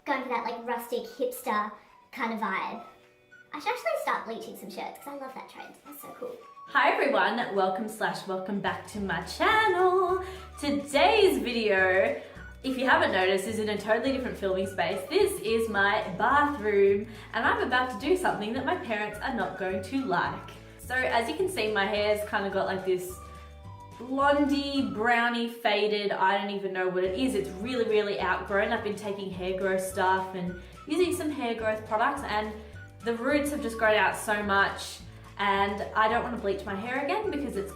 going for that like rustic hipster kind of vibe. I should actually start bleaching some shirts because I love that trend. That's so cool. Hi everyone, welcome back to my channel. Today's video, if you haven't noticed, is in a totally different filming space. This is my bathroom and I'm about to do something that my parents are not going to like. So as you can see, my hair's kind of got like this blondie, brownie, faded, I don't even know what it is. It's really outgrown. I've been taking hair growth stuff and using some hair growth products, and the roots have just grown out so much, and I don't want to bleach my hair again because it's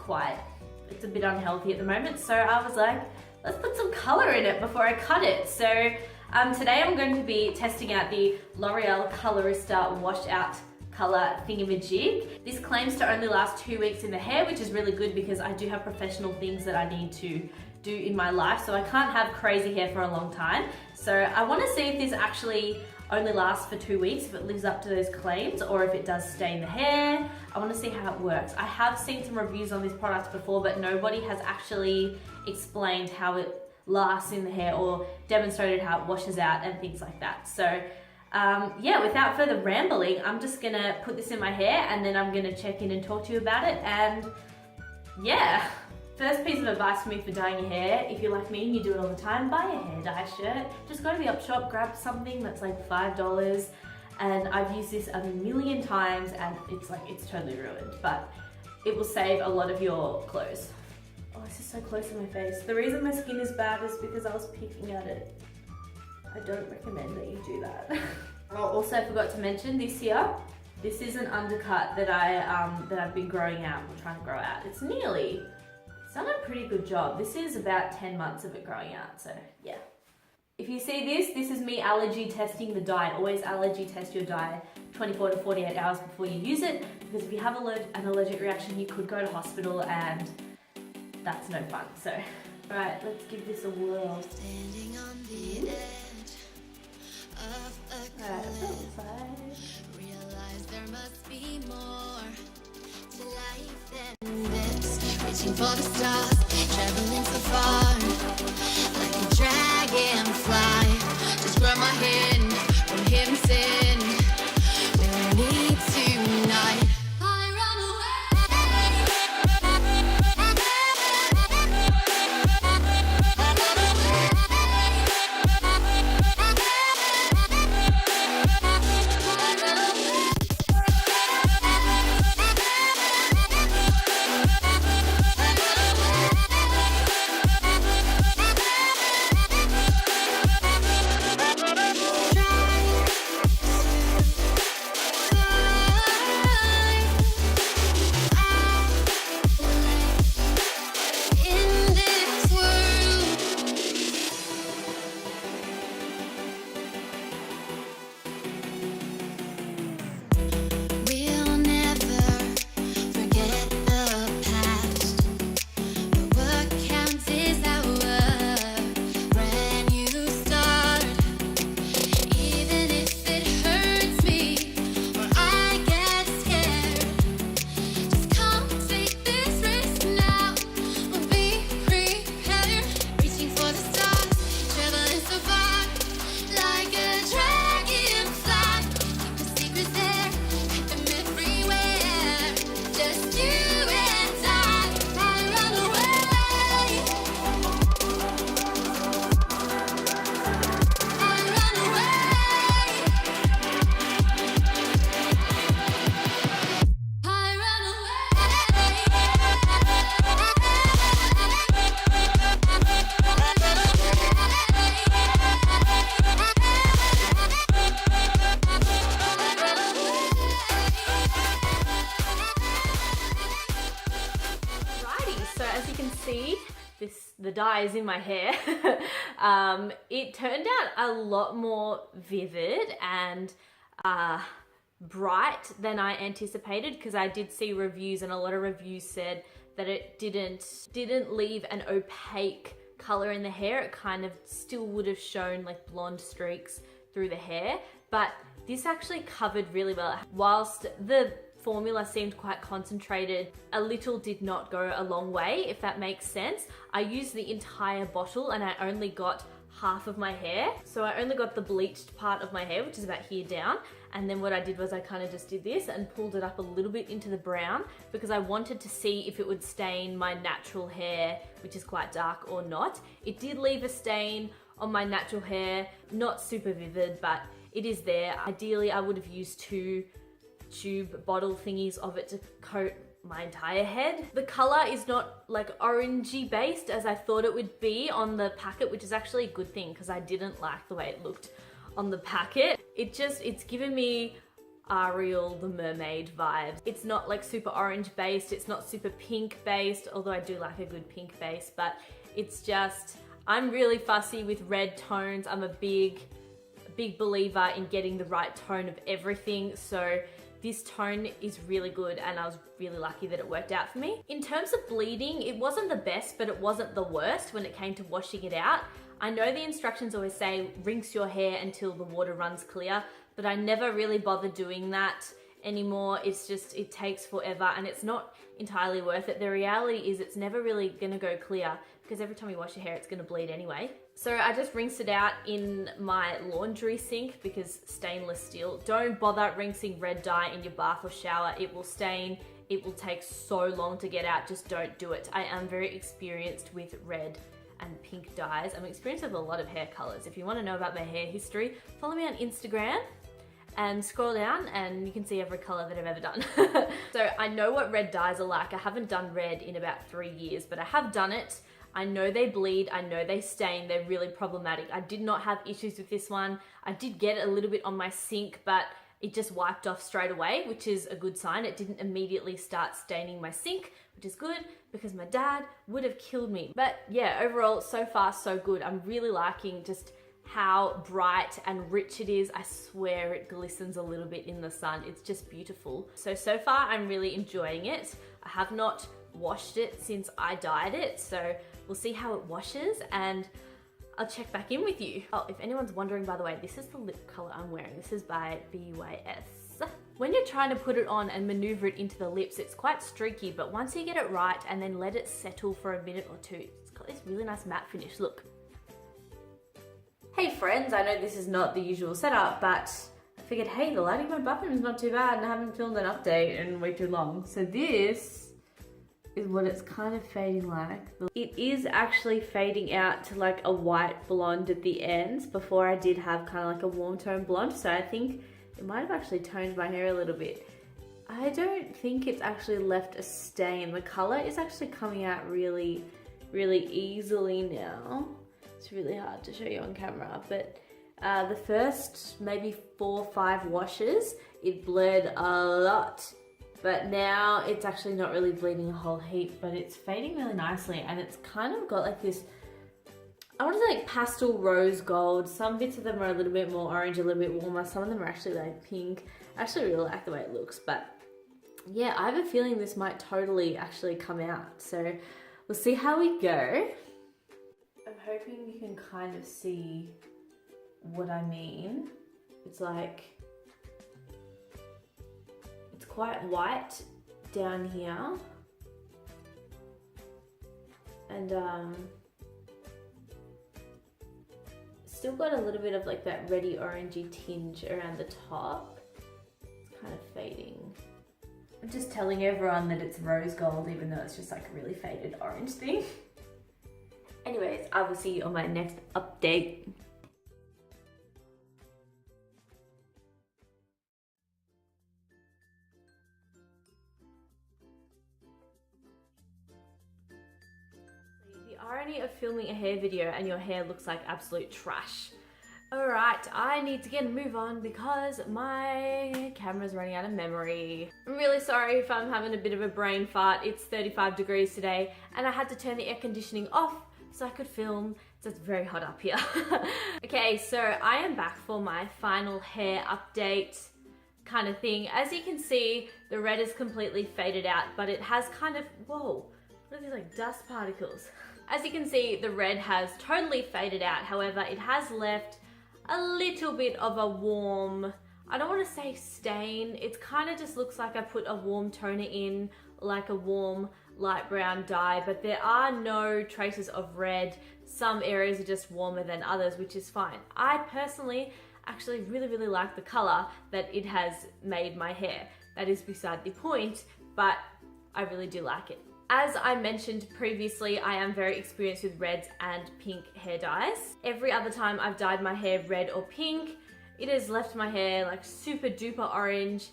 a bit unhealthy at the moment. So I was like, let's put some color in it before I cut it. So today I'm going to be testing out the L'Oreal Colorista washout color thingamajig. This claims to only last 2 weeks in the hair, which is really good because I do have professional things that I need to do in my life, so I can't have crazy hair for a long time. So I want to see if this actually only lasts for 2 weeks, if it lives up to those claims, or if it does stay in the hair. I want to see how it works. I have seen some reviews on this product before, but nobody has actually explained how it lasts in the hair or demonstrated how it washes out and things like that. So yeah, without further rambling, I'm just gonna put this in my hair and then I'm gonna check in and talk to you about it. And yeah, first piece of advice for me for dyeing your hair, if you're like me and you do it all the time, buy a hair dye shirt. Just go to the op shop, grab something that's like $5, and I've used this a million times and it's totally ruined, but it will save a lot of your clothes. Oh, this is so close to my face. The reason my skin is bad is because I was picking at it. I don't recommend that you do that. Oh, also forgot to mention this here. This is an undercut that I've been growing out, or trying to grow out. It's done a pretty good job. This is about 10 months of it growing out, so yeah. If you see this is me allergy testing the dye. Always allergy test your dye 24 to 48 hours before you use it, because if you have an allergic reaction, you could go to hospital and that's no fun. So, right, let's give this a whirl. Standing on the edge of a cliff, realize there must be more to life than this. Reaching for the stars, traveling so far, like a dragonfly. Just grab my hand from him, sin. We'll meet tonight. I run the dye is in my hair. It turned out a lot more vivid and bright than I anticipated, because I did see reviews and a lot of reviews said that it didn't leave an opaque color in the hair. It kind of still would have shown like blonde streaks through the hair, but this actually covered really well. Whilst the formula seemed quite concentrated, a little did not go a long way, if that makes sense. I used the entire bottle and I only got half of my hair. So I only got the bleached part of my hair, which is about here down. And then what I did was I kind of just did this and pulled it up a little bit into the brown because I wanted to see if it would stain my natural hair, which is quite dark, or not. It did leave a stain on my natural hair, not super vivid, but it is there. Ideally, I would have used 2 tube bottle thingies of it to coat my entire head. The color is not like orangey based as I thought it would be on the packet, which is actually a good thing because I didn't like the way it looked on the packet. It's given me Ariel the mermaid vibes. It's not like super orange based, it's not super pink based, although I do like a good pink base, but it's just, I'm really fussy with red tones. I'm a big believer in getting the right tone of everything, so this tone is really good and I was really lucky that it worked out for me. In terms of bleeding, it wasn't the best, but it wasn't the worst when it came to washing it out. I know the instructions always say rinse your hair until the water runs clear, but I never really bother doing that anymore. It's just, it takes forever and it's not entirely worth it. The reality is it's never really gonna go clear because every time you wash your hair, it's gonna bleed anyway. So I just rinsed it out in my laundry sink because stainless steel. Don't bother rinsing red dye in your bath or shower. It will stain. It will take so long to get out. Just don't do it. I am very experienced with red and pink dyes. I'm experienced with a lot of hair colors. If you want to know about my hair history, follow me on Instagram and scroll down and you can see every color that I've ever done. So I know what red dyes are like. I haven't done red in about 3 years, but I have done it. I know they bleed, I know they stain, they're really problematic. I did not have issues with this one. I did get a little bit on my sink, but it just wiped off straight away, which is a good sign. It didn't immediately start staining my sink, which is good because my dad would have killed me. But yeah, overall, so far so good. I'm really liking just how bright and rich it is. I swear it glistens a little bit in the sun. It's just beautiful. So far I'm really enjoying it. I have not washed it since I dyed it, so we'll see how it washes and I'll check back in with you. Oh, if anyone's wondering, by the way, this is the lip color I'm wearing. This is by BYS. When you're trying to put it on and maneuver it into the lips, it's quite streaky, but once you get it right and then let it settle for a minute or two, it's got this really nice matte finish, look. Hey friends, I know this is not the usual setup, but I figured, hey, the lighting in my bathroom is not too bad and I haven't filmed an update in way too long. So this is what it's kind of fading like. It is actually fading out to like a white blonde at the ends. Before I did have kind of like a warm tone blonde, so I think it might have actually toned my hair a little bit. I don't think it's actually left a stain. The color is actually coming out really, really easily now. It's really hard to show you on camera, but the first maybe 4 or 5 washes, it bled a lot. But now it's actually not really bleeding a whole heap, but it's fading really nicely and it's kind of got like this, I want to say like pastel rose gold. Some bits of them are a little bit more orange, a little bit warmer. Some of them are actually like pink. I actually really like the way it looks, but yeah, I have a feeling this might totally actually come out. So we'll see how we go. I'm hoping you can kind of see what I mean. It's like, quite white down here and still got a little bit of like that reddy orangey tinge around the top. It's kind of fading. I'm just telling everyone that it's rose gold even though it's just like a really faded orange thing. Anyways, I will see you on my next update. Irony of filming a hair video and your hair looks like absolute trash. Alright, I need to get a move on because my camera's running out of memory. I'm really sorry if I'm having a bit of a brain fart. It's 35 degrees today and I had to turn the air conditioning off so I could film. So it's very hot up here. Okay, so I am back for my final hair update kind of thing. As you can see, the red is completely faded out, but it has kind of, whoa, what are these like dust particles? As you can see, the red has totally faded out. However, it has left a little bit of a warm, I don't want to say stain. It kind of just looks like I put a warm toner in, like a warm light brown dye, but there are no traces of red. some areas are just warmer than others, which is fine. I personally actually really like the color that it has made my hair. That is beside the point, but I really do like it. As I mentioned previously, I am very experienced with reds and pink hair dyes. Every other time I've dyed my hair red or pink, it has left my hair like super duper orange,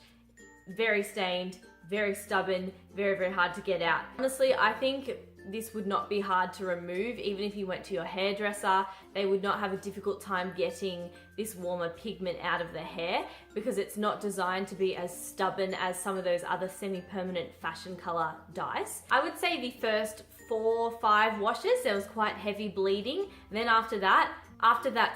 very stained, very stubborn, very hard to get out. Honestly, I think this would not be hard to remove. Even if you went to your hairdresser, they would not have a difficult time getting this warmer pigment out of the hair, because it's not designed to be as stubborn as some of those other semi-permanent fashion color dyes. I would say the first 4 or 5 washes, there was quite heavy bleeding. Then after that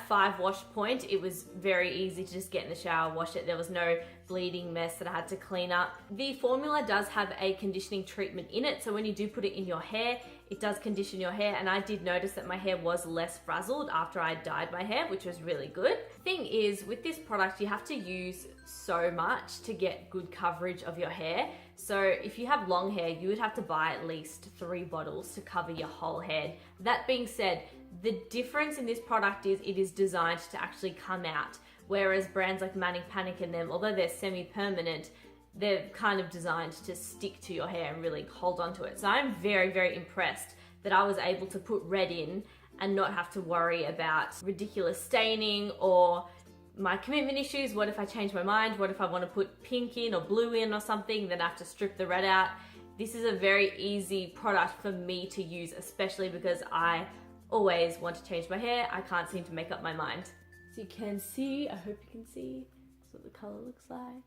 5 wash point, it was very easy to just get in the shower, wash it. There was no bleeding mess that I had to clean up. The formula does have a conditioning treatment in it, so when you do put it in your hair, it does condition your hair, and I did notice that my hair was less frazzled after I dyed my hair, which was really good. Thing is, with this product, you have to use so much to get good coverage of your hair. So if you have long hair, you would have to buy at least 3 bottles to cover your whole head. That being said, the difference in this product is it is designed to actually come out, whereas brands like Manic Panic and them, although they're semi-permanent, they're kind of designed to stick to your hair and really hold on to it. So I'm very impressed that I was able to put red in and not have to worry about ridiculous staining or my commitment issues. What if I change my mind? What if I want to put pink in or blue in or something? Then I have to strip the red out. This is a very easy product for me to use, especially because I always want to change my hair. I can't seem to make up my mind. As you can see, I hope you can see, that's what the color looks like.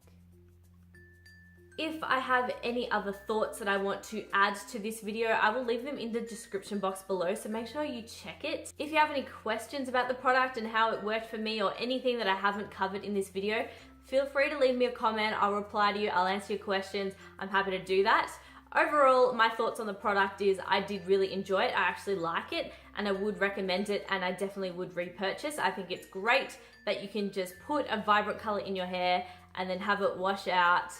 If I have any other thoughts that I want to add to this video, I will leave them in the description box below, so make sure you check it. If you have any questions about the product and how it worked for me, or anything that I haven't covered in this video, feel free to leave me a comment. I'll reply to you, I'll answer your questions. I'm happy to do that. Overall, my thoughts on the product is I did really enjoy it. I actually like it and I would recommend it, and I definitely would repurchase. I think it's great that you can just put a vibrant color in your hair and then have it wash out,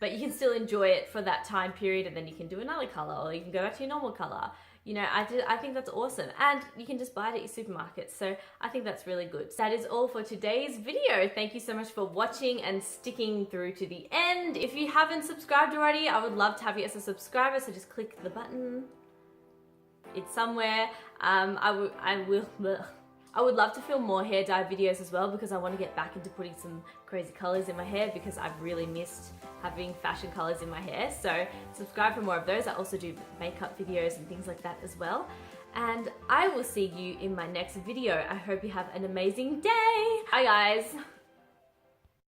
but you can still enjoy it for that time period, and then you can do another color, or you can go back to your normal color. You know, I think that's awesome, and you can just buy it at your supermarket, so I think that's really good. So that is all for today's video. Thank you so much for watching and sticking through to the end. If you haven't subscribed already, I would love to have you as a subscriber, so just click the button. It's somewhere. I would love to film more hair dye videos as well, because I want to get back into putting some crazy colors in my hair, because I've really missed having fashion colors in my hair. So subscribe for more of those. I also do makeup videos and things like that as well. And I will see you in my next video. I hope you have an amazing day. Bye guys.